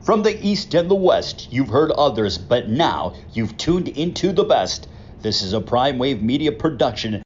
From the East and the West, you've heard others, but now you've tuned into the best. This is a Prime Wave Media production.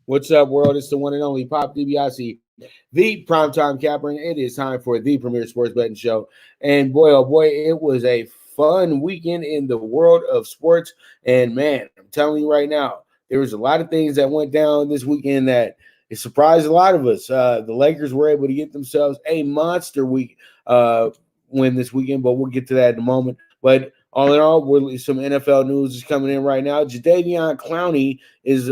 What's up, world? It's the one and only Pop DBacks, the primetime capper, and it is time for the premier sports betting show. And boy, oh boy, it was a fun weekend in the world of sports. And man, I'm telling you right now, there was a lot of things that went down this weekend that it surprised a lot of us. The Lakers were able to get themselves a monster win this weekend, but we'll get to that in a moment. But all in all, some NFL news is coming in right now. Jadeveon Clowney is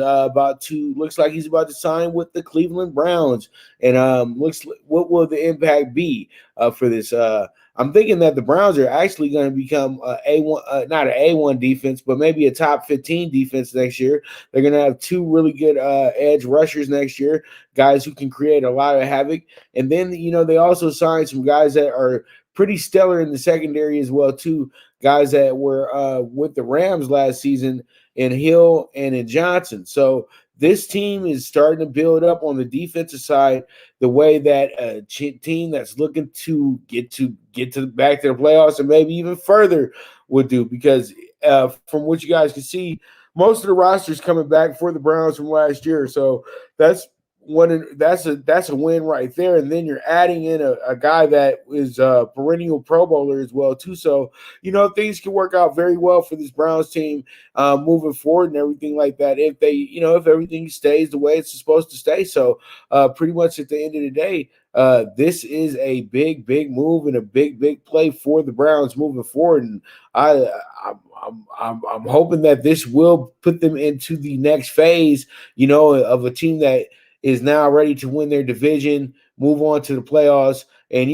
looks like he's about to sign with the Cleveland Browns. And what will the impact be for this? I'm thinking that the Browns are actually going to become not an A1 defense, but maybe a top 15 defense next year. They're going to have two really good edge rushers next year, guys who can create a lot of havoc. And then, they also signed some guys that are pretty stellar in the secondary as well, too. Guys that were with the Rams last season in Hill and in Johnson. So this team is starting to build up on the defensive side the way that a team that's looking to get back to the playoffs and maybe even further would do. Because from what you guys can see, most of the rosters coming back for the Browns from last year. So that's a win right there. And then you're adding in a guy that is a perennial Pro Bowler as well too. So things can work out very well for this Browns team moving forward and everything like that if if everything stays the way it's supposed to stay. So pretty much at the end of the day, this is a big move and a big play for the Browns moving forward. And I'm hoping that this will put them into the next phase, of a team that is now ready to win their division, move on to the playoffs, and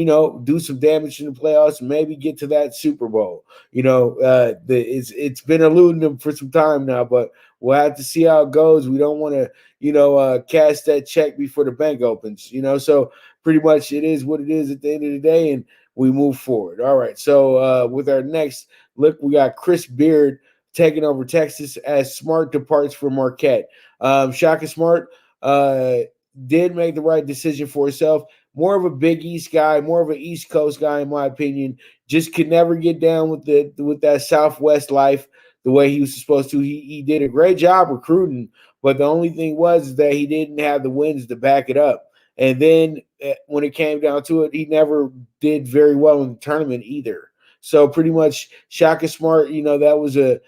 do some damage in the playoffs, and maybe get to that Super Bowl. It's been eluding them for some time now, but we'll have to see how it goes. We don't want to cash that check before the bank opens. So pretty much it is what it is at the end of the day, and we move forward. All right. So with our next look, we got Chris Beard taking over Texas as Smart departs for Marquette. Shaka Smart did make the right decision for himself. More of a Big East guy, more of an East Coast guy, in my opinion. Just could never get down with that Southwest life the way he was supposed to. He did a great job recruiting, but the only thing was that he didn't have the wins to back it up. And then when it came down to it, he never did very well in the tournament either. So pretty much Shaka Smart, that was a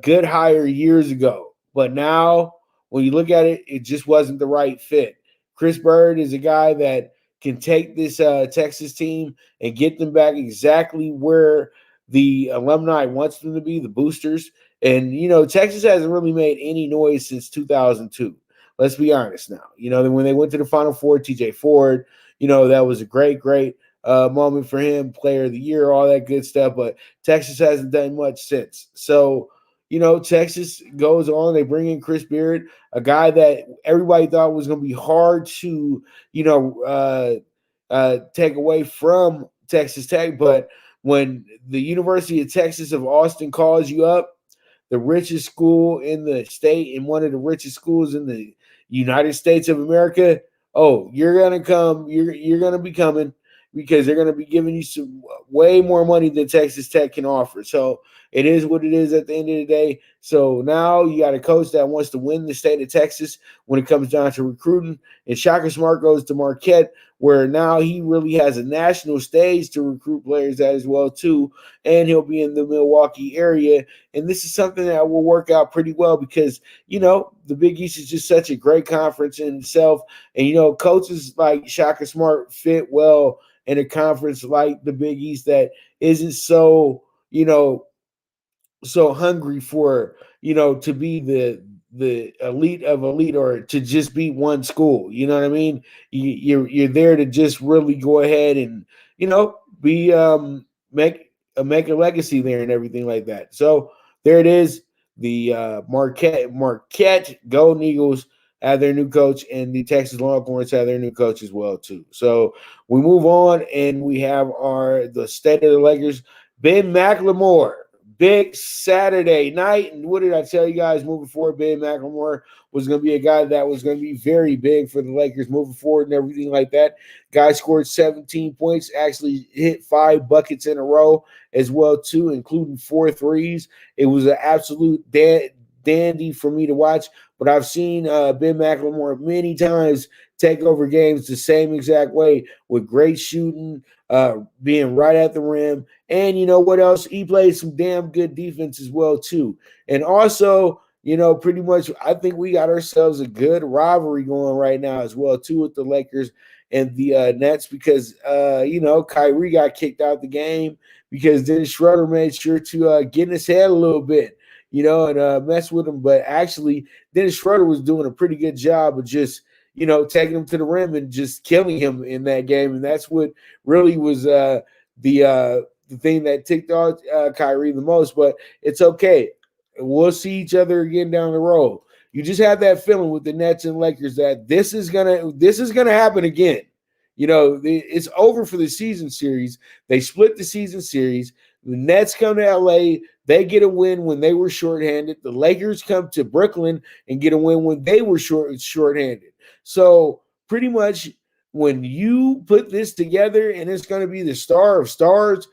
good hire years ago. But now, when you look at it, it just wasn't the right fit. Chris Bird is a guy that can take this Texas team and get them back exactly where the alumni wants them to be, the boosters. And, Texas hasn't really made any noise since 2002. Let's be honest now. When they went to the Final Four, TJ Ford, that was a great moment for him, player of the year, all that good stuff. But Texas hasn't done much since. So, Texas goes on. They bring in Chris Beard, a guy that everybody thought was going to be hard to, take away from Texas Tech. But when the University of Texas of Austin calls you up, the richest school in the state and one of the richest schools in the United States of America, you're going to come. You're going to be coming because they're going to be giving you some way more money than Texas Tech can offer. So it is what it is at the end of the day. So now you got a coach that wants to win the state of Texas when it comes down to recruiting. And Shaka Smart goes to Marquette, where now he really has a national stage to recruit players at as well, too. And he'll be in the Milwaukee area. And this is something that will work out pretty well because, the Big East is just such a great conference in itself. And, coaches like Shaka Smart fit well in a conference like the Big East that isn't so, so hungry for, to be the elite of elite, or to just beat one school. You know what I mean? You're there to just really go ahead and be make a legacy there and everything like that. So there it is. The Marquette Golden Eagles have their new coach, and the Texas Longhorns have their new coach as well too. So we move on, and we have the state of the Lakers. Ben Mclemore, big Saturday night. And what did I tell you guys moving forward? Ben Mclemore was going to be a guy that was going to be very big for the Lakers moving forward and everything like that. Guy scored 17 points, actually hit 5 buckets in a row as well too, including 4 threes. It was an absolute dandy for me to watch. But I've seen Ben Mclemore many times take over games the same exact way, with great shooting, being right at the rim. And you know what else? He plays some damn good defense as well too. And also, pretty much I think we got ourselves a good rivalry going right now as well too, with the Lakers and the Nets, because Kyrie got kicked out of the game because Dennis Schroeder made sure to get in his head a little bit, and mess with him. But actually, Dennis Schroeder was doing a pretty good job of just, taking him to the rim and just killing him in that game. And that's what really was the thing that ticked off Kyrie the most. But it's okay. We'll see each other again down the road. You just have that feeling with the Nets and Lakers that this is gonna happen again. It's over for the season series. They split the season series. The Nets come to LA. They get a win when they were shorthanded. The Lakers come to Brooklyn and get a win when they were shorthanded. So pretty much when you put this together, and it's going to be the star of stars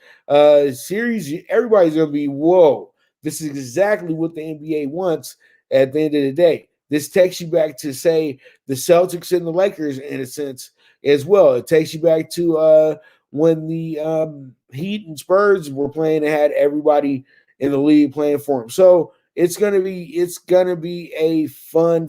series, everybody's going to be, whoa, this is exactly what the NBA wants at the end of the day. This takes you back to, say, the Celtics and the Lakers in a sense as well. It takes you back to when the Heat and Spurs were playing and had everybody in the league playing for them. So it's gonna be a fun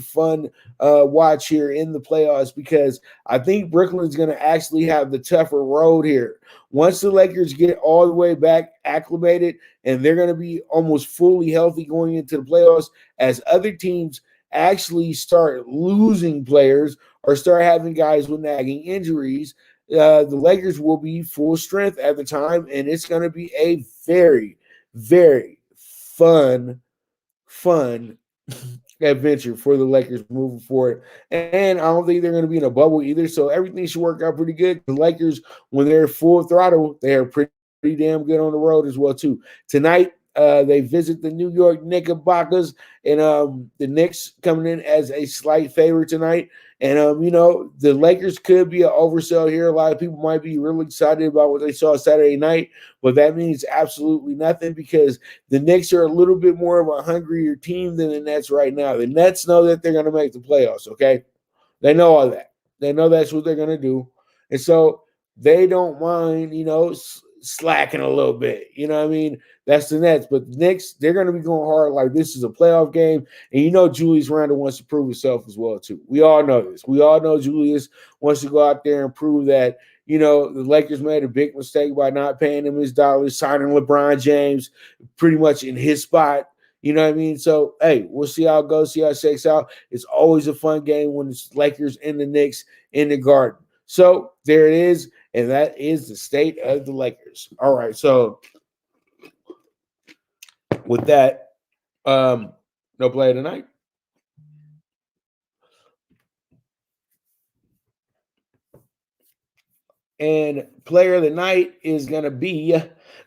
watch here in the playoffs, because I think Brooklyn's gonna actually have the tougher road here. Once the Lakers get all the way back acclimated and they're gonna be almost fully healthy going into the playoffs, as other teams actually start losing players or start having guys with nagging injuries, the Lakers will be full strength at the time, and it's going to be a very, very fun adventure for the Lakers moving forward. And I don't think they're going to be in a bubble either, so everything should work out pretty good. The Lakers, when they're full throttle, they are pretty damn good on the road as well too. Tonight, they visit the New York Knickerbockers, and the Knicks coming in as a slight favorite tonight. And, the Lakers could be an oversell here. A lot of people might be really excited about what they saw Saturday night, but that means absolutely nothing, because the Knicks are a little bit more of a hungrier team than the Nets right now. The Nets know that they're going to make the playoffs, okay? They know all that. They know that's what they're going to do. And so they don't mind, slacking a little bit. You know what I mean? That's the Nets. But the Knicks, they're going to be going hard like this is a playoff game. And Julius Randle wants to prove himself as well, too. We all know this. We all know Julius wants to go out there and prove that, the Lakers made a big mistake by not paying him his dollars, signing LeBron James pretty much in his spot. You know what I mean? So, hey, we'll see how it goes, see how it shakes out. It's always a fun game when it's Lakers and the Knicks in the Garden. So there it is, and that is the state of the Lakers. All right, so with that, no play tonight. And player of the night is going to be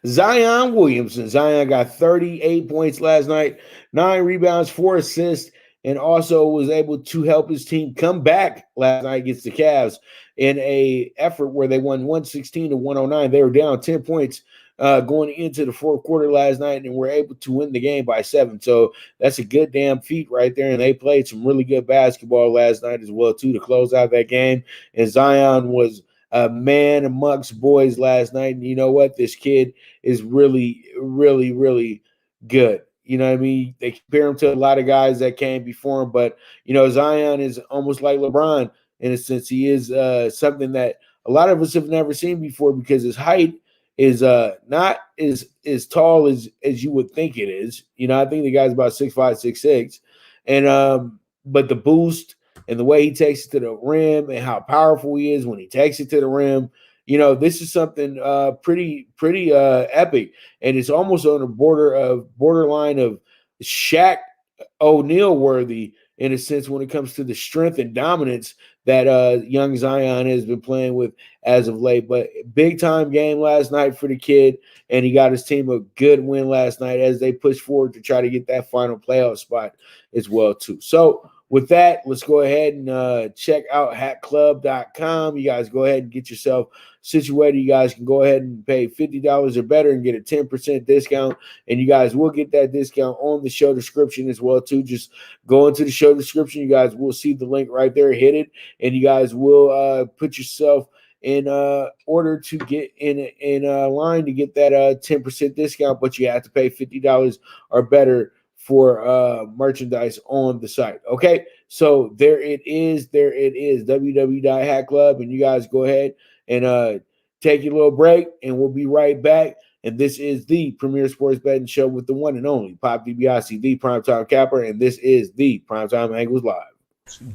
Zion Williamson. Zion got 38 points last night, 9 rebounds, 4 assists, and also was able to help his team come back last night against the Cavs in a effort where they won 116-109. They were down 10 points going into the fourth quarter last night, and were able to win the game by 7. So that's a good damn feat right there. And they played some really good basketball last night as well, too, to close out that game. And Zion was a man amongst boys last night. And you know what? This kid is really, really, really good. You know what I mean? They compare him to a lot of guys that came before him. But, Zion is almost like LeBron in a sense. He is something that a lot of us have never seen before, because his height is not as tall as you would think it is. I think the guy's about 6'5", 6'6", and but the boost and the way he takes it to the rim and how powerful he is when he takes it to the rim, this is something pretty epic, and it's almost on the borderline of Shaq O'Neal worthy in a sense when it comes to the strength and dominance that young Zion has been playing with as of late. But big time game last night for the kid, and he got his team a good win last night as they push forward to try to get that final playoff spot as well too. So with that, let's go ahead and check out HatClub.com. You guys go ahead and get yourself situated. You guys can go ahead and pay $50 or better and get a 10% discount. And you guys will get that discount on the show description as well too. Just go into the show description. You guys will see the link right there. Hit it, and you guys will put yourself in order to get in line to get that 10% discount. But you have to pay $50 or better for merchandise on the site. Okay, so there it is, www.hatclub, and you guys go ahead and take your little break, and we'll be right back. And this is the premier sports betting show with the one and only Pop DiBiase, the primetime capper, and this is the Primetime Angles Live.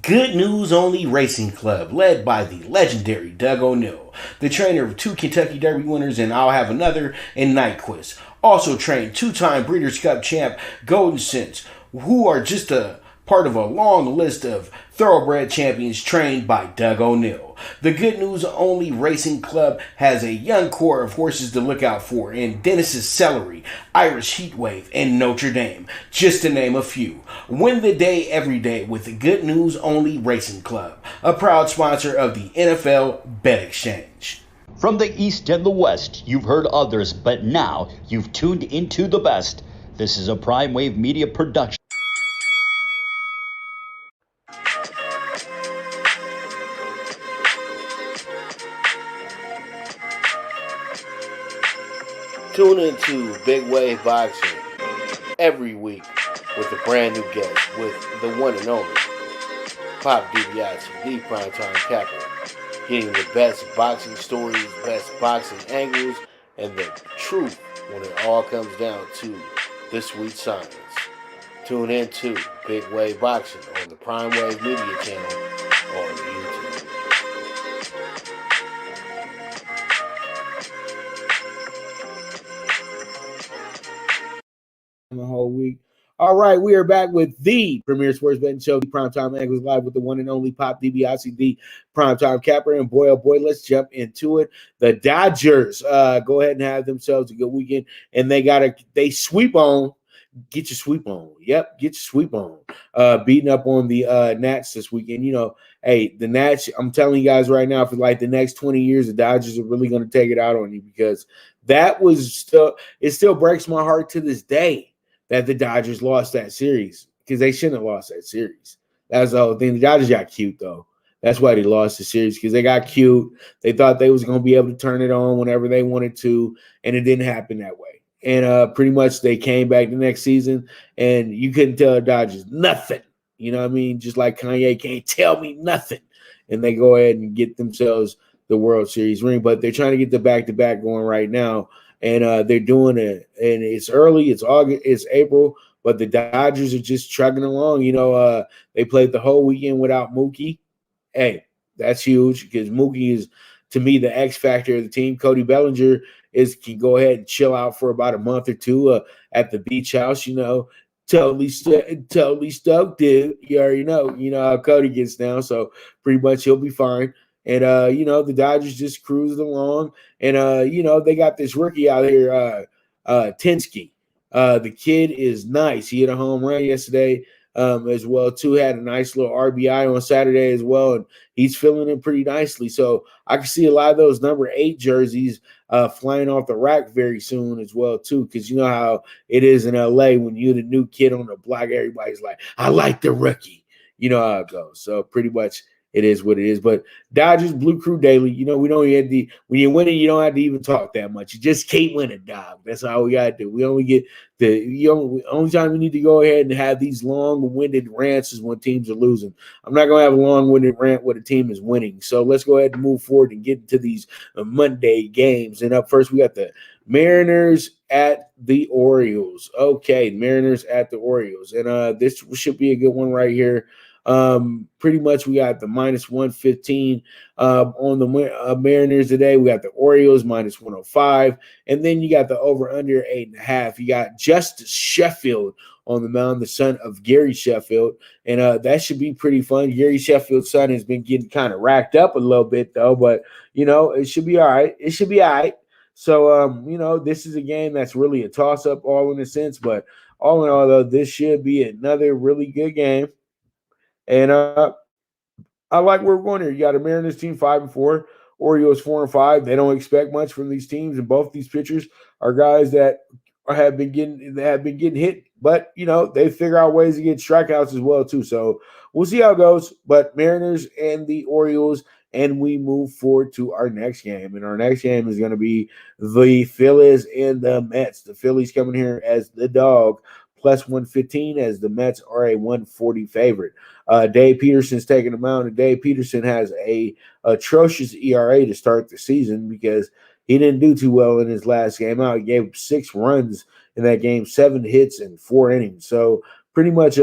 Good News Only Racing Club, led by the legendary Doug O'Neill, the trainer of 2 Kentucky Derby winners and I'll Have Another and Nyquist. Also trained 2-time Breeders' Cup champ Golden Sense, who are just a part of a long list of thoroughbred champions trained by Doug O'Neill. The Good News Only Racing Club has a young core of horses to look out for in Dennis's Celery, Irish Heatwave, and Notre Dame, just to name a few. Win the day every day with the Good News Only Racing Club, a proud sponsor of the NFL Bet Exchange. From the East and the West, you've heard others, but now you've tuned into the best. This is a Prime Wave Media production. Tune into Big Wave Boxing every week with a brand new guest with the one and only Pop DiBiase, the primetime capper, getting the best boxing stories, best boxing angles, and the truth when it all comes down to the sweet science. Tune in to Big Wave Boxing on the Prime Wave Media channel on YouTube. The whole week. All right, we are back with the premier sports betting show, the Primetime Angles Live with the one and only Pop DiBiase, the primetime capper. And boy, oh boy, let's jump into it. The Dodgers go ahead and have themselves a good weekend, and they sweep on. Get your sweep on. Yep, get your sweep on. Beating up on the Nats this weekend. Hey, the Nats, I'm telling you guys right now, for like the next 20 years, the Dodgers are really going to take it out on you, because it still breaks my heart to this day that the Dodgers lost that series, because they shouldn't have lost that series. That's the whole thing. The Dodgers got cute, though. That's why they lost the series, because they got cute. They thought they was going to be able to turn it on whenever they wanted to, and it didn't happen that way. And pretty much they came back the next season, and you couldn't tell the Dodgers nothing. You know what I mean? Just like Kanye can't tell me nothing. And they go ahead and get themselves the World Series ring. But they're trying to get the back-to-back going right now. And they're doing it, and it's early. It's August. It's April, but the Dodgers are just trucking along. They played the whole weekend without Mookie. Hey, that's huge, because Mookie is, to me, the X factor of the team. Cody Bellinger can go ahead and chill out for about a month or two at the beach house. Totally stoked, dude. You already know. You know how Cody gets down, so pretty much he'll be fine. And, the Dodgers just cruised along. And, they got this rookie out here, Tinsky. The kid is nice. He hit a home run yesterday as well, too. Had a nice little RBI on Saturday as well. And he's filling in pretty nicely. So I can see a lot of those number 8 jerseys flying off the rack very soon as well, too. Because you know how it is in L.A. when you're the new kid on the block. Everybody's like, I like the rookie. You know how it goes. So pretty much it is what it is. But Dodgers Blue Crew Daily, you know, we don't have to, when you win it, you don't have to even talk that much. You just can't win it, dog. That's all we gotta do. We only get only time we need to go ahead and have these long-winded rants is when teams are losing. I'm not gonna have a long-winded rant when a team is winning. So let's go ahead and move forward and get into these Monday games. And up first, we got the Mariners at the Orioles. Okay, Mariners at the Orioles. And this should be a good one right here. Pretty much we got the minus 115 on the Mariners today. We got the Orioles minus 105. And then you got the over-under 8.5. You got Justice Sheffield on the mound, the son of Gary Sheffield. And that should be pretty fun. Gary Sheffield's son has been getting kind of racked up a little bit, though. But, you know, it should be all right. It should be all right. So, you know, this is a game that's really a toss-up all in a sense. But all in all, though, this should be another really good game. And I like where we're going here. You got a Mariners team 5-4, Orioles 4-5. They don't expect much from these teams, and both these pitchers are guys that have been getting hit. But you know they figure out ways to get strikeouts as well too. So we'll see how it goes. But Mariners and the Orioles, and we move forward to our next game. And our next game is going to be the Phillies and the Mets. The Phillies coming here as the dog, plus 115, as the Mets are a 140 favorite. Dave Peterson's taking them out, and Dave Peterson has a atrocious ERA to start the season because he didn't do too well in his last game out. He gave 6 runs in that game, 7 hits in 4 innings. So pretty much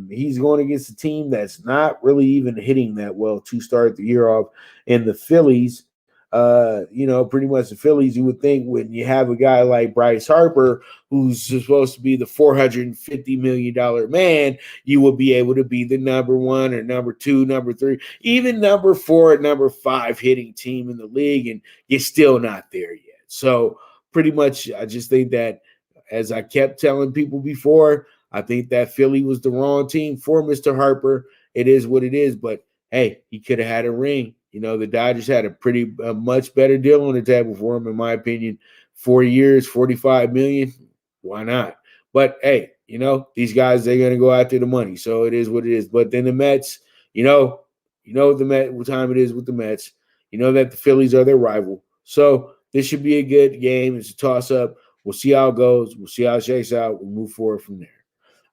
he's going against a team that's not really even hitting that well to start the year off. And the Phillies, you know, pretty much the Phillies, you would think when you have a guy like Bryce Harper, who's supposed to be the $450 million man, you will be able to be the number 1 or number 2, number 3, even number 4, number 5 hitting team in the league, and you're still not there yet. So pretty much I just think that, as I kept telling people before, I think that Philly was the wrong team for Mr. Harper. It is what it is, but hey, he could have had a ring. You know, the Dodgers had a much better deal on the table for him, in my opinion. 4 years, $45 million. Why not? But hey, you know, these guys, they're going to go after the money. So it is what it is. But then the Mets, you know the Mets, what time it is with the Mets. You know that the Phillies are their rival. So this should be a good game. It's a toss-up. We'll see how it goes. We'll see how it shakes out. We'll move forward from there.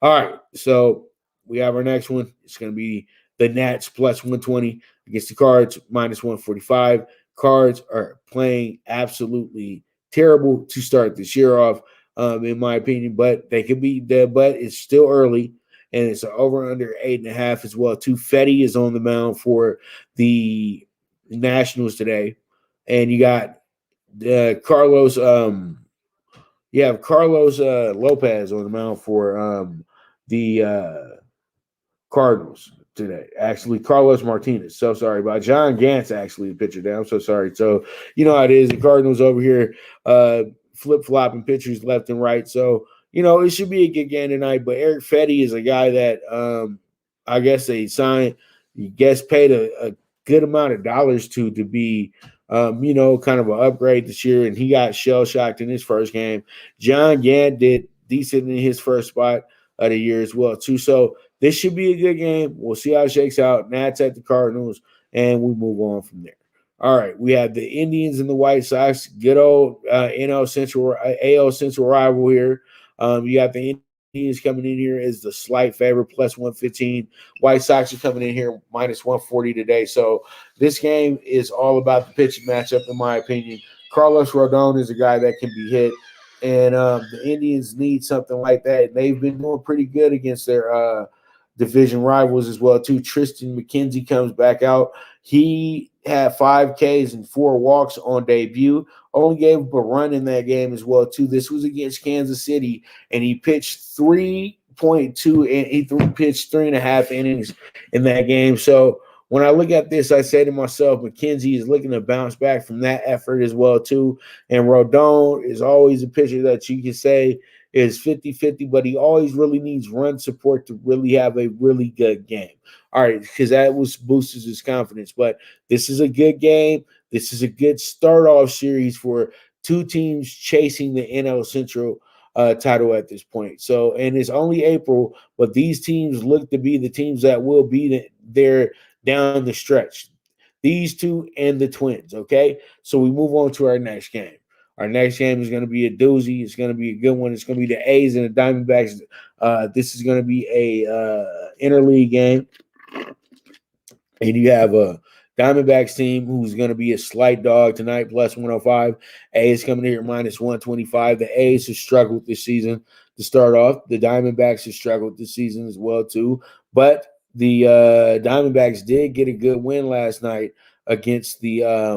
All right. So we have our next one. It's going to be the Nats plus 120 against the Cards minus 145. Cards are playing absolutely terrible to start this year off, in my opinion, but they could be there, but it's still early, and it's an over under 8.5 as well. Fetty is on the mound for the Nationals today, and you got Carlos Lopez on the mound for the Cardinals today. Actually, Carlos Martinez. So sorry about John Gant's actually the pitcher down. I'm so sorry. So you know how it is. The Cardinals over here flip-flopping pitchers left and right. So, you know, it should be a good game tonight. But Eric Fetty is a guy that I guess they signed, paid a good amount of dollars to be you know, kind of an upgrade this year, and he got shell-shocked in his first game. John Gant did decent in his first spot of the year as well, too. So this should be a good game. We'll see how it shakes out. Nats at the Cardinals, and we move on from there. All right, we have the Indians and the White Sox. Good old AL Central rival here. You got the Indians coming in here as the slight favorite, plus 115. White Sox are coming in here minus 140 today. So this game is all about the pitching matchup, in my opinion. Carlos Rodon is a guy that can be hit, and the Indians need something like that. They've been doing pretty good against their division rivals as well, too. Tristan McKenzie comes back out. He had 5 Ks and 4 walks on debut. Only gave up a run in that game as well, too. This was against Kansas City, and he pitched 3.2, and he pitched 3.5 innings in that game. So when I look at this, I say to myself, McKenzie is looking to bounce back from that effort as well, too. And Rodon is always a pitcher that you can say is 50-50, but he always really needs run support to really have a really good game. All right, because that boosts his confidence. But this is a good game. This is a good start-off series for two teams chasing the NL Central title at this point. So, and it's only April, but these teams look to be the teams that will be there down the stretch. These two and the Twins, okay? So we move on to our next game. Our next game is going to be a doozy. It's going to be a good one. It's going to be the A's and the Diamondbacks. This is going to be a interleague game. And you have a Diamondbacks team who's going to be a slight dog tonight, plus 105. A's coming here minus 125. The A's have struggled this season to start off. The Diamondbacks have struggled this season as well, too. But the Diamondbacks did get a good win last night against the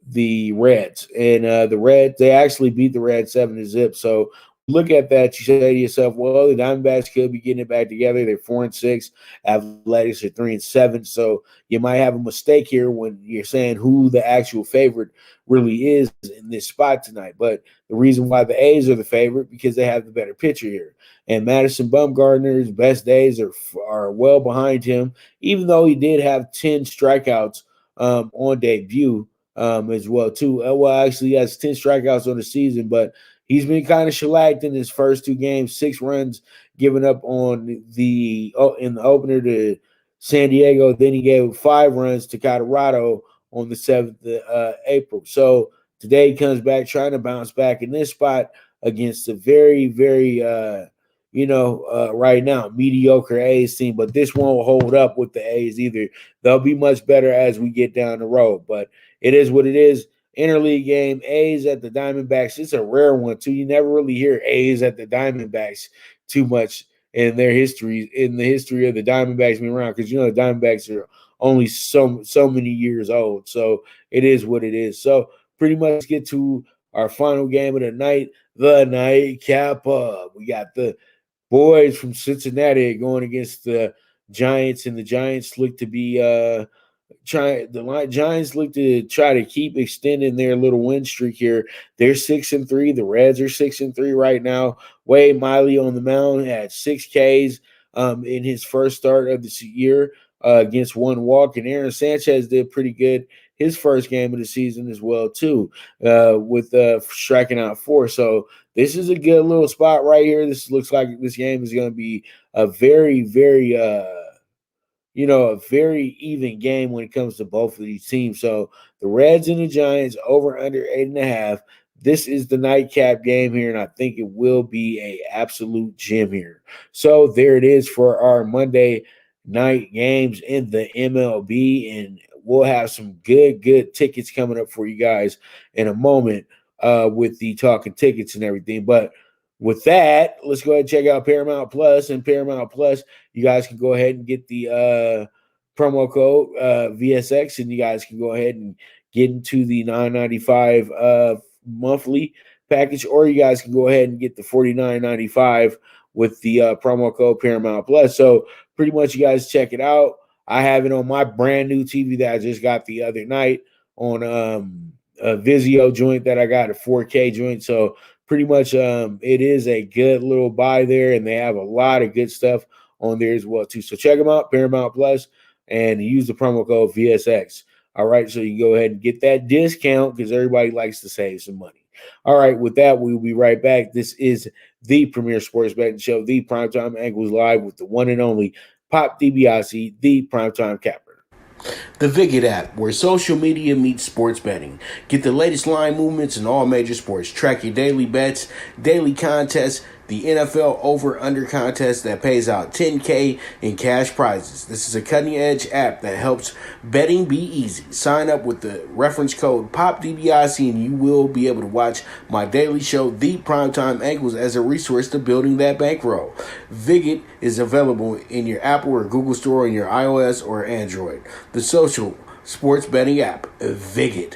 Reds. And the Reds, they actually beat the Reds 7-0. So look at that, you say to yourself, well, the Diamondbacks could be getting it back together. They're 4-6. Athletics are 3-7. So you might have a mistake here when you're saying who the actual favorite really is in this spot tonight. But the reason why the A's are the favorite, because they have the better pitcher here. And Madison Bumgarner's best days are well behind him, even though he did have 10 strikeouts on debut as well, too. Well, actually, he has 10 strikeouts on the season, but he's been kind of shellacked in his first two games, 6 runs given up in the opener to San Diego. Then he gave 5 runs to Colorado on the 7th of April. So today he comes back trying to bounce back in this spot against a very, very, right now, mediocre A's team. But this won't hold up with the A's either. They'll be much better as we get down the road. But it is what it is. Interleague game, A's at the Diamondbacks. It's a rare one, too. You never really hear A's at the Diamondbacks too much in their history, in the history of the Diamondbacks being around, because, the Diamondbacks are only so many years old. So it is what it is. So pretty much get to our final game of the night, the nightcap. We got the boys from Cincinnati going against the Giants, and the Giants look to be Giants look to try to keep extending their little win streak here. They're 6-3. The Reds are 6-3 right now. Wade Miley on the mound had 6 Ks in his first start of this year against 1 walk, and Aaron Sanchez did pretty good his first game of the season as well, too, with striking out 4. So this is a good little spot right here. This looks like this game is going to be a very, very a very even game when it comes to both of these teams. So the Reds and the Giants over under 8.5. This is the nightcap game here, and I think it will be a absolute gem here. So there it is for our Monday night games in the MLB, and we'll have some good tickets coming up for you guys in a moment with the Talkin Tickets and everything. But with that, let's go ahead and check out Paramount Plus. And Paramount Plus, you guys can go ahead and get the promo code VSX, and you guys can go ahead and get into the $9.95 monthly package, or you guys can go ahead and get the $49.95 with the promo code Paramount Plus. So pretty much you guys check it out. I have it on my brand new TV that I just got the other night on a Vizio joint that I got, a 4K joint. So pretty much it is a good little buy there, and they have a lot of good stuff on there as well, too. So check them out, Paramount Plus, and use the promo code VSX. All right, so you can go ahead and get that discount because everybody likes to save some money. All right, with that, we'll be right back. This is the Premier Sports Betting Show, the Primetime Angles Live with the one and only Pop DiBiase, the Primetime Capper. The Viget app, where social media meets sports betting. Get the latest line movements in all major sports. Track your daily bets, daily contests, the NFL over-under contest that pays out $10K in cash prizes. This is a cutting-edge app that helps betting be easy. Sign up with the reference code POPDBIC and you will be able to watch my daily show, The Primetime Angles, as a resource to building that bankroll. Viget is available in your Apple or Google Store on your iOS or Android. The social sports betting app, Viget.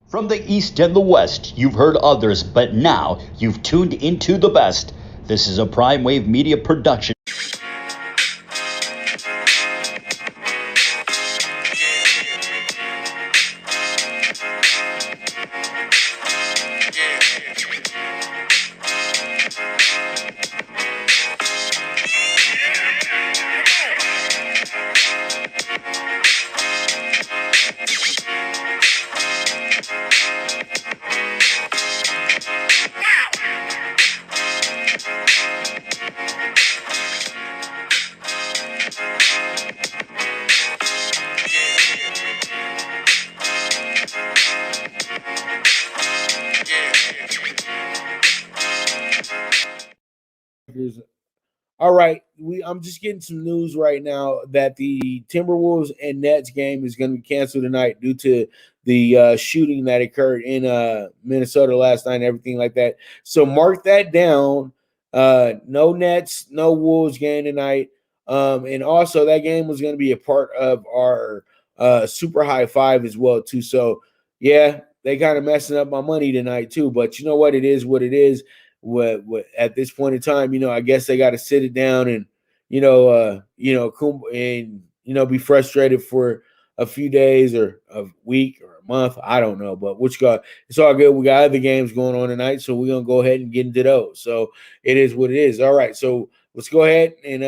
From the East and the West, you've heard others, but now you've tuned into the best. This is a Prime Wave Media production. All right, I'm just getting some news right now that the Timberwolves and Nets game is going to be canceled tonight due to the shooting that occurred in Minnesota last night and everything like that. So mark that down. No Nets, no Wolves game tonight. And also that game was going to be a part of our Super High Five as well too. So yeah, they kind of messing up my money tonight too. But you know what? It is what it is. What at this point in time, I guess they got to sit it down and be frustrated for a few days or a week or a month. I don't know, but it's all good. We got other games going on tonight, so we're gonna go ahead and get into those. So it is what it is. All right, so let's go ahead and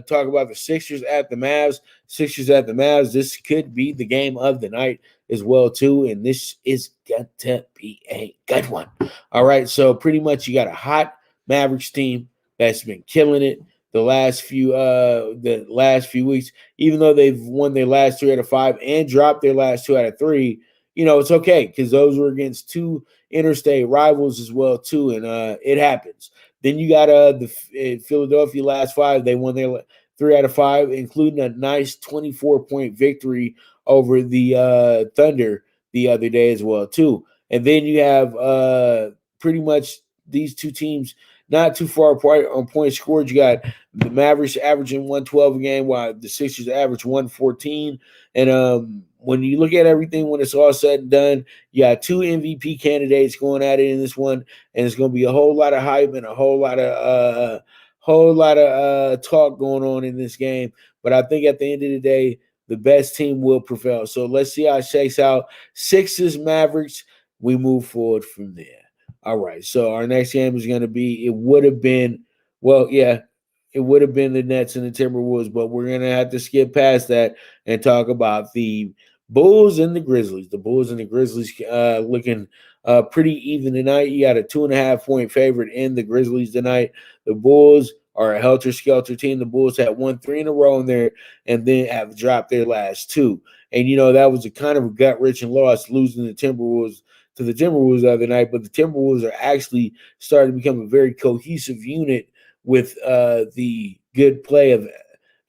talk about the Sixers at the Mavs. Sixers at the Mavs. This could be the game of the night as well too, and this is going to be a good one. All right, so pretty much you got a hot Mavericks team that's been killing it the last few weeks. Even though they've won their last 3 out of 5 and dropped their last 2 out of 3, it's okay because those were against two interstate rivals as well too, and it happens. Then you got the Philadelphia last 5. They won their 3 out of 5, including a nice 24-point victory over the Thunder the other day as well too. And then you have pretty much these two teams not too far apart on points scored. You got the Mavericks averaging 112 a game, while the Sixers average 114. And when you look at everything, when it's all said and done, you got 2 MVP candidates going at it in this one, and it's going to be a whole lot of hype and a whole lot of talk going on in this game. But I think at the end of the day, the best team will prevail. So let's see how it shakes out. Sixers, Mavericks, we move forward from there. All right, so our next game is going to be, it would have been the Nets and the Timberwolves, but we're going to have to skip past that and talk about the Bulls and the Grizzlies. The Bulls and the Grizzlies looking pretty even tonight. You got a 2.5-point favorite in the Grizzlies tonight. The Bulls are a helter-skelter team. The Bulls had won 3 in a row in there and then have dropped their last 2. And, that was a kind of a gut-wrenching loss, losing the Timberwolves to the Timberwolves the other night. But the Timberwolves are actually starting to become a very cohesive unit with the good play of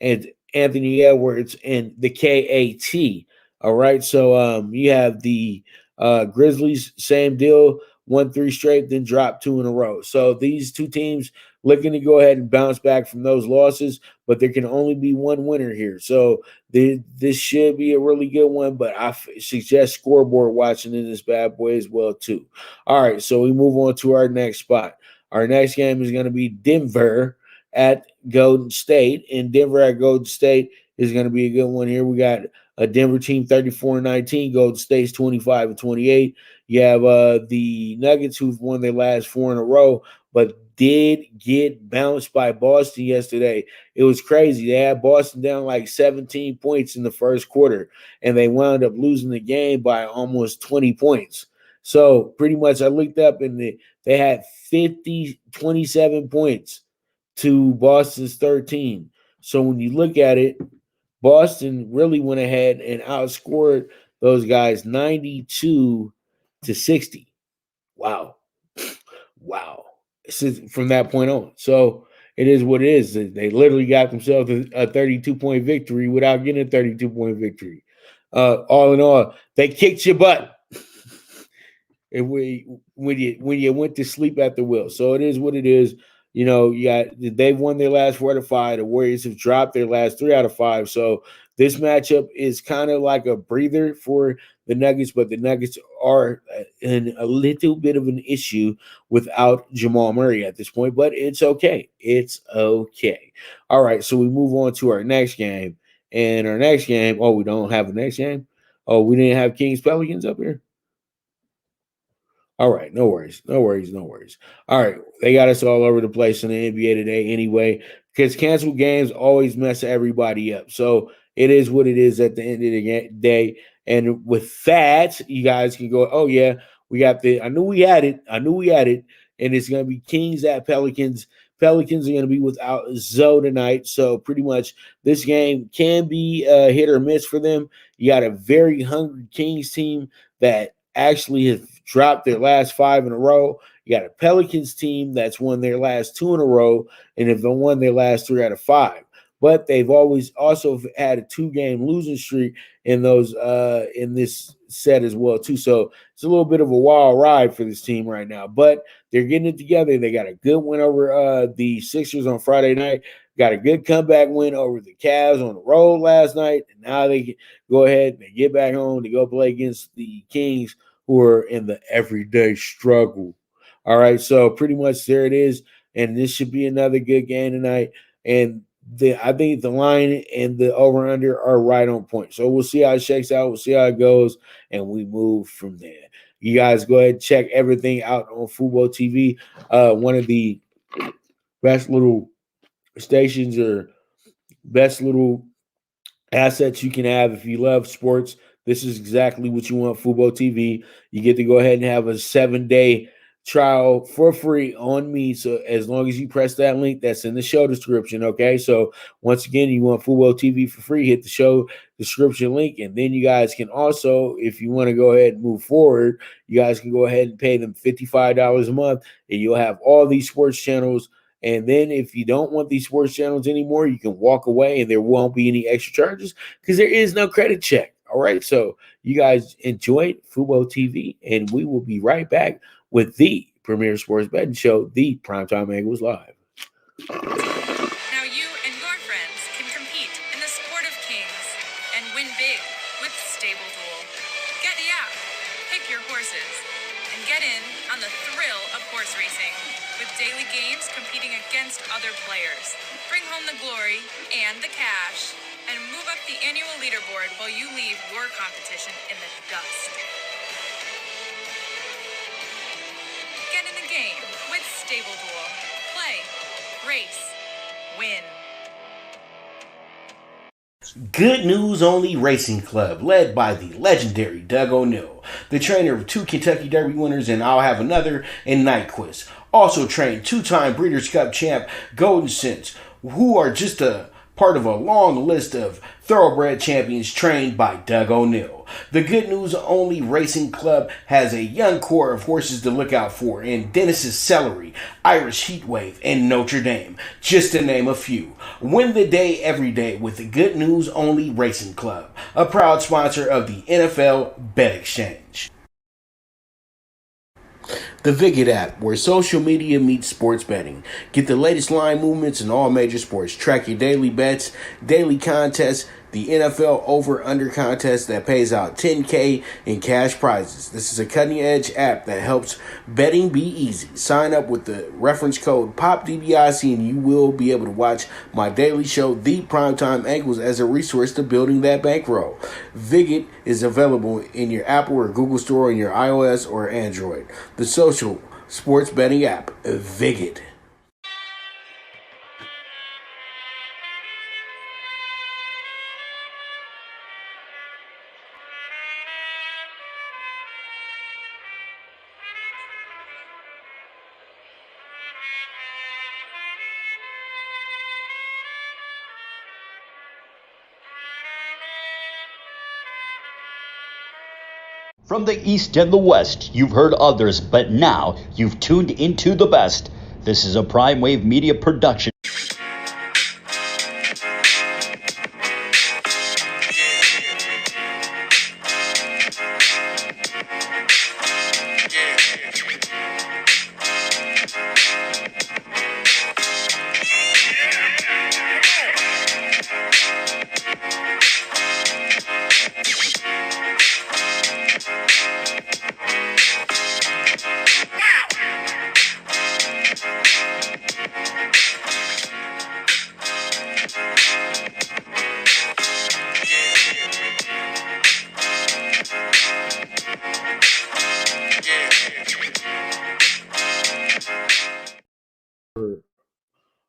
Anthony Edwards and the KAT. All right, so you have the Grizzlies, same deal, won 3 straight, then dropped 2 in a row. So these two teams looking to go ahead and bounce back from those losses, but there can only be one winner here. So this should be a really good one, but I suggest scoreboard watching in this bad boy as well too. All right, so we move on to our next spot. Our next game is going to be Denver at Golden State, and Denver at Golden State is going to be a good one here. We got a Denver team 34-19, Golden State's 25-28. You have the Nuggets, who've won their last 4 in a row, but did get bounced by Boston yesterday. It was crazy. They had Boston down like 17 points in the first quarter, and they wound up losing the game by almost 20 points. So pretty much I looked up, and they had 27 points to Boston's 13. So when you look at it, Boston really went ahead and outscored those guys 92-60. Wow. From that point on. So it is what it is. They literally got themselves a 32-point victory without getting a 32-point victory. All in all, they kicked your butt when you went to sleep at the wheel. So it is what it is. They've won their last 4 out of 5. The Warriors have dropped their last 3 out of 5. So this matchup is kind of like a breather for the Nuggets, but the Nuggets are in a little bit of an issue without Jamal Murray at this point, but it's okay. It's okay. All right, so we move on to our next game. And our next game, we don't have a next game? Oh, we didn't have Kings Pelicans up here? All right, no worries. All right, they got us all over the place in the NBA today anyway, because canceled games always mess everybody up. So it is what it is at the end of the day. And with that, you guys can go, oh, yeah, we got I knew we had it. And it's going to be Kings at Pelicans. Pelicans are going to be without Zoe tonight. So pretty much this game can be hit or miss for them. You got a very hungry Kings team that actually have dropped their last 5 in a row. You got a Pelicans team that's won their last 2 in a row, and have won their last 3 out of 5. But they've always also had a 2-game losing streak in those in this set as well too. So it's a little bit of a wild ride for this team right now. But they're getting it together. They got a good win over the Sixers on Friday night. Got a good comeback win over the Cavs on the road last night. And now they can go ahead and they get back home to go play against the Kings, who are in the everyday struggle. All right, so pretty much there it is. And this should be another good game tonight. And I think the line and the over-under are right on point. So we'll see how it shakes out. We'll see how it goes, and we move from there. You guys go ahead and check everything out on Fubo TV. One of the best little stations or best little assets you can have if you love sports. This is exactly what you want, Fubo TV. You get to go ahead and have a 7-day trial for free on me. So as long as you press that link that's in the show description, okay? So once again, you want Fubo TV for free, hit the show description link, and then you guys can also, if you want to go ahead and move forward, you guys can go ahead and pay them $55 a month, and you'll have all these sports channels. And then if you don't want these sports channels anymore, you can walk away and there won't be any extra charges because there is no credit check. All right. So you guys enjoyed Fubo TV, and we will be right back with the premier sports betting show, the Primetime Angles Live. Now you and your friends can compete in the sport of kings and win big with Stable Duel. Get the app, pick your horses, and get in on the thrill of horse racing with daily games competing against other players. Bring home the glory and the cash, and move up the annual leaderboard while you leave your competition in the dust. Get in the game with Stable Duel. Play, race, win. Good News Only Racing Club, led by the legendary Doug O'Neill, the trainer of 2 Kentucky Derby winners, and I'll have another in Night Quiz. Also trained 2-time Breeders' Cup champ Golden Sense, who are just a part of a long list of thoroughbred champions trained by Doug O'Neill. The Good News Only Racing Club has a young core of horses to look out for in Dennis's Celery, Irish Heatwave, and Notre Dame, just to name a few. Win the day every day with the Good News Only Racing Club, a proud sponsor of the NFL Bet Exchange. The Viget app, where social media meets sports betting. Get the latest line movements in all major sports. Track your daily bets, daily contests, the NFL over-under contest that pays out $10K in cash prizes. This is a cutting-edge app that helps betting be easy. Sign up with the reference code POPDBIC and you will be able to watch my daily show, The Primetime Angles, as a resource to building that bankroll. Viget is available in your Apple or Google Store on your iOS or Android. The social sports betting app, Viget. From the East and the West, you've heard others, but now you've tuned into the best. This is a Prime Wave Media production.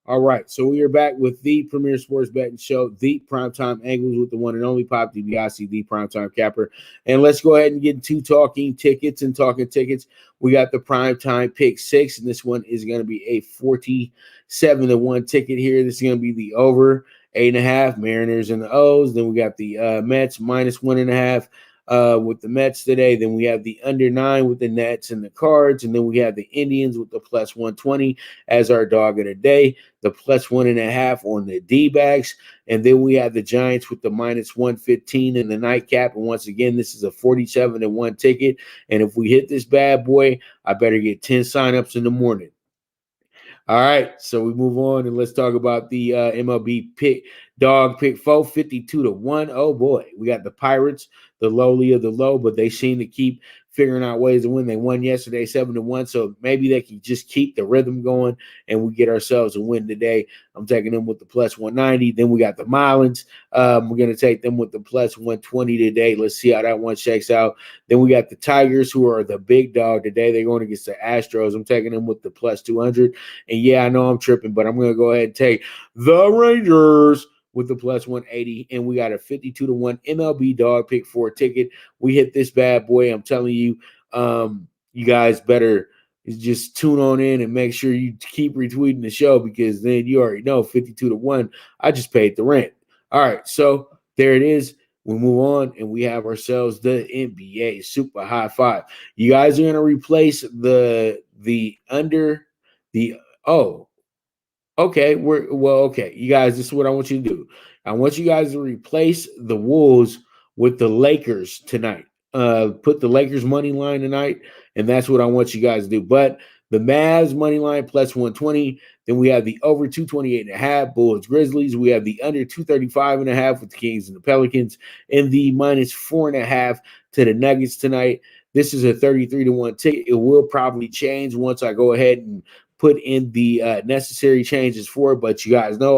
All right, so we are back with the premier sports betting show, the Primetime Angles, with the one and only Pop DBacks, the Primetime Capper. And let's go ahead and get into Talking Tickets. And Talking Tickets, we got the Primetime PK6, and this one is going to be a 47-1 ticket here. This is going to be the over 8.5, Mariners and the O's. Then we got the Mets -1.5 with the Mets today. Then we have the under 9 with the Nets and the Cards. And then we have the Indians with the plus 120 as our dog of the day, the plus 1.5 on the DBacks. And then we have the Giants with the minus 115 in the nightcap. And once again, this is a 47-1 ticket. And if we hit this bad boy, I better get 10 signups in the morning. All right, so we move on and let's talk about the MLB pick 4, 52-1. Oh boy, we got the Pirates, the lowly of the low, but they seem to keep figuring out ways to win. They won yesterday 7-1, so maybe they can just keep the rhythm going and we get ourselves a win today. I'm taking them with the plus 190. Then we got the Marlins. We're going to take them with the plus 120 today. Let's see how that one shakes out. Then we got the Tigers, who are the big dog today. They're going against the Astros. I'm taking them with the plus 200. And yeah, I know I'm tripping, but I'm going to go ahead and take the Rangers with the plus 180, and we got a 52-1 MLB dog pick 4 ticket. We hit this bad boy. I'm telling you, you guys better just tune on in and make sure you keep retweeting the show, because then you already know 52-1. I just paid the rent. All right, so there it is. We move on, and we have ourselves the NBA Super High Five. You guys are going to replace the under the okay, okay. You guys, this is what I want you to do. I want you guys to replace the Wolves with the Lakers tonight. Put the Lakers money line tonight, and that's what I want you guys to do. But the Mavs money line plus 120. Then we have the over 228.5 Bulls Grizzlies. We have the under 235.5 with the Kings and the Pelicans, and the minus 4.5 to the Nuggets tonight. This is a 33-1 ticket. It will probably change once I go ahead and put in the necessary changes for it, but you guys know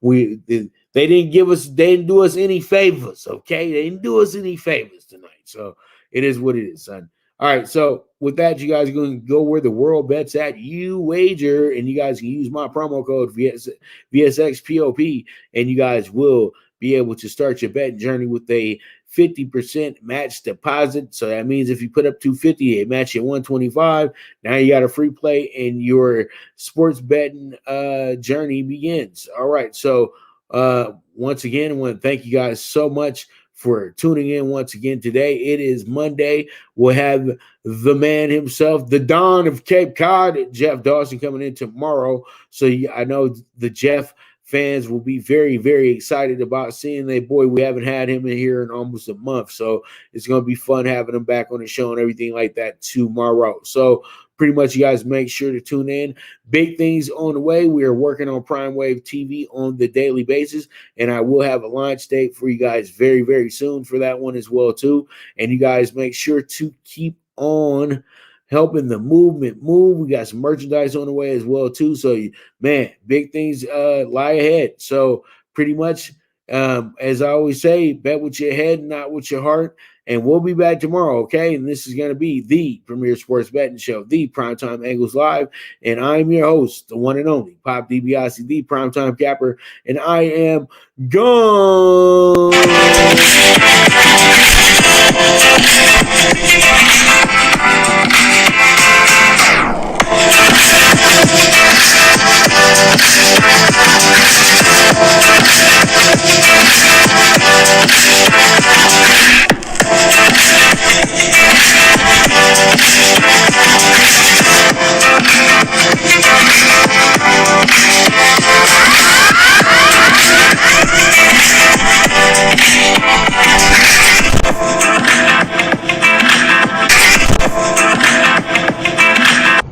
they didn't do us any favors, okay? They didn't do us any favors tonight, so it is what it is, son. All right, so with that, you guys are going to go where the world bets at. You wager, and you guys can use my promo code VSXPOP, and you guys will be able to start your betting journey with a 50% match deposit. So that means if you put up $250, they match you at $125. Now you got a free play, and your sports betting journey begins. All right. So once again, I want to thank you guys so much for tuning in once again today. It is Monday. We'll have the man himself, the Don of Cape Cod, Jeff Dawson, coming in tomorrow. So I know the Jeff fans will be very, very excited about seeing that boy. We haven't had him in here in almost a month, so it's going to be fun having him back on the show and everything like that tomorrow. So pretty much, you guys make sure to tune in. Big things on the way. We are working on Prime Wave TV on the daily basis, and I will have a launch date for you guys very, very soon for that one as well too. And you guys make sure to keep on helping the movement move. We got some merchandise on the way as well too. So, man, big things lie ahead. So pretty much, as I always say, bet with your head, not with your heart. And we'll be back tomorrow, okay? And this is going to be the premier sports betting show, the Primetime Angles Live. And I'm your host, the one and only Pop DiBiase, the Primetime Capper. And I am gone.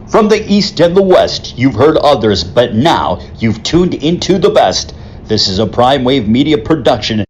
From the East and the West, you've heard others, but now you've tuned into the best. This is a Prime Wave Media production